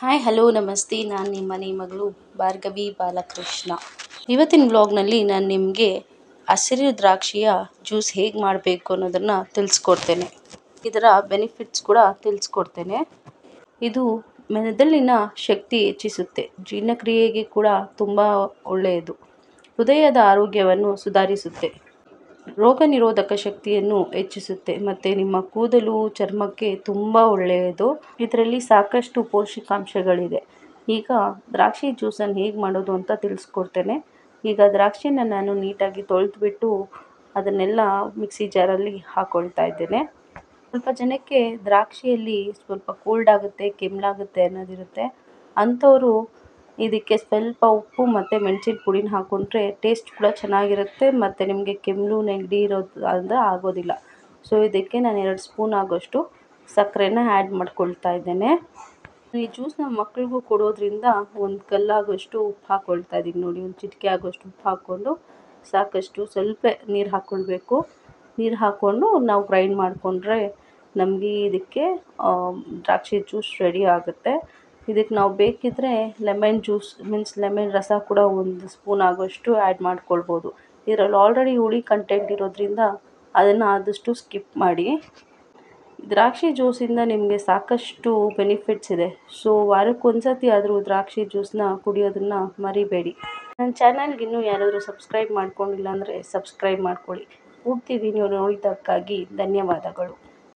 Hi hello ನಮಸ್ತೆ, ನಾನು ನಿಮ್ಮ ಮನೆ ಮಗಳು ಭಾರ್ಗವಿ ಬಾಲಕೃಷ್ಣ. ಇವತ್ತಿನ ವ್ಲಾಗ್ನಲ್ಲಿ ನಾನು ನಿಮಗೆ ಹಸಿರು ದ್ರಾಕ್ಷಿಯ ಜ್ಯೂಸ್ ಹೇಗೆ ಮಾಡಬೇಕು ಅನ್ನೋದನ್ನು ತಿಳಿಸ್ಕೊಡ್ತೇನೆ. ಇದರ ಬೆನಿಫಿಟ್ಸ್ ಕೂಡ ತಿಳಿಸ್ಕೊಡ್ತೇನೆ. ಇದು ಮೆದುಳಿನ ಶಕ್ತಿ ಹೆಚ್ಚಿಸುತ್ತೆ, ಜೀರ್ಣಕ್ರಿಯೆಗೆ ಕೂಡ ತುಂಬ ಒಳ್ಳೆಯದು, ಹೃದಯದ ಆರೋಗ್ಯವನ್ನು ಸುಧಾರಿಸುತ್ತೆ, ರೋಗ ನಿರೋಧಕ ಶಕ್ತಿಯನ್ನು ಹೆಚ್ಚಿಸುತ್ತೆ ಮತ್ತು ನಿಮ್ಮ ಕೂದಲು ಚರ್ಮಕ್ಕೆ ತುಂಬ ಒಳ್ಳೆಯದು. ಇದರಲ್ಲಿ ಸಾಕಷ್ಟು ಪೋಷಕಾಂಶಗಳಿದೆ. ಈಗ ದ್ರಾಕ್ಷಿ ಜ್ಯೂಸನ್ನು ಹೇಗೆ ಮಾಡೋದು ಅಂತ ತಿಳಿಸ್ಕೊಡ್ತೇನೆ. ಈಗ ದ್ರಾಕ್ಷಿನ ನಾನು ನೀಟಾಗಿ ತೊಳೆದ್ಬಿಟ್ಟು ಅದನ್ನೆಲ್ಲ ಮಿಕ್ಸಿ ಜಾರಲ್ಲಿ ಹಾಕ್ಕೊಳ್ತಾ ಇದ್ದೇನೆ. ಸ್ವಲ್ಪ ಜನಕ್ಕೆ ದ್ರಾಕ್ಷಿಯಲ್ಲಿ ಸ್ವಲ್ಪ ಕೋಲ್ಡ್ ಆಗುತ್ತೆ, ಕೆಮ್ಮಲಾಗುತ್ತೆ ಅನ್ನೋದಿರುತ್ತೆ. ಅಂಥವರು ಇದಕ್ಕೆ ಸ್ವಲ್ಪ ಉಪ್ಪು ಮತ್ತು ಮೆಣಸಿನ ಪುಡಿನ ಹಾಕ್ಕೊಂಡ್ರೆ ಟೇಸ್ಟ್ ಕೂಡ ಚೆನ್ನಾಗಿರುತ್ತೆ ಮತ್ತು ನಿಮಗೆ ಕೆಮ್ಮು ನೆಗಡಿ ಇರೋದು ಅಂದರೆ ಆಗೋದಿಲ್ಲ. ಸೊ ಇದಕ್ಕೆ ನಾನು 2 ಸ್ಪೂನ್ ಆಗೋಷ್ಟು ಸಕ್ಕರೆನ ಆ್ಯಡ್ ಮಾಡ್ಕೊಳ್ತಾ ಇದ್ದೇನೆ. ಈ ಜ್ಯೂಸ್ನ ಮಕ್ಳಿಗೂ ಕೊಡೋದ್ರಿಂದ ಒಂದು ಕಲ್ಲಾಗೋಷ್ಟು ಉಪ್ಪು ಹಾಕ್ಕೊಳ್ತಾ ಇದ್ದೀನಿ ನೋಡಿ. ಒಂದು ಚಿಟಿಕೆ ಆಗೋಷ್ಟು ಉಪ್ಪು ಹಾಕ್ಕೊಂಡು ಸಾಕಷ್ಟು ಸ್ವಲ್ಪ ನೀರು ಹಾಕ್ಕೊಳ್ಬೇಕು. ನೀರು ಹಾಕ್ಕೊಂಡು ನಾವು ಗ್ರೈಂಡ್ ಮಾಡಿಕೊಂಡ್ರೆ ನಮಗೆ ಇದಕ್ಕೆ ದ್ರಾಕ್ಷಿ ಜ್ಯೂಸ್ ರೆಡಿ ಆಗುತ್ತೆ. ಇದಕ್ಕೆ ನಾವು ಬೇಕಿದ್ದರೆ ಲೆಮನ್ ಜ್ಯೂಸ್ ಲೆಮನ್ ರಸ ಕೂಡ 1 ಸ್ಪೂನ್ ಆಗೋಷ್ಟು ಆ್ಯಡ್ ಮಾಡ್ಕೊಳ್ಬೋದು. ಇದರಲ್ಲಿ ಆಲ್ರೆಡಿ ಹುಳಿ ಕಂಟೆಂಟ್ ಇರೋದ್ರಿಂದ ಅದನ್ನು ಆದಷ್ಟು ಸ್ಕಿಪ್ ಮಾಡಿ. ದ್ರಾಕ್ಷಿ ಜ್ಯೂಸಿಂದ ನಿಮಗೆ ಸಾಕಷ್ಟು ಬೆನಿಫಿಟ್ಸ್ ಇದೆ. ಸೊ ವಾರಕ್ಕೊಂದ್ಸತಿ ಆದರೂ ದ್ರಾಕ್ಷಿ ಜ್ಯೂಸನ್ನ ಕುಡಿಯೋದನ್ನು ಮರಿಬೇಡಿ. ನನ್ನ ಚಾನಲ್ಗೆ ಇನ್ನೂ ಯಾರಾದರೂ ಸಬ್ಸ್ಕ್ರೈಬ್ ಮಾಡ್ಕೊಂಡಿಲ್ಲ ಅಂದರೆ ಸಬ್ಸ್ಕ್ರೈಬ್ ಮಾಡ್ಕೊಳ್ಳಿ. ಪೂರ್ತಿ ವಿಡಿಯೋ ನೋಡಿದ್ದಕ್ಕಾಗಿ ಧನ್ಯವಾದಗಳು.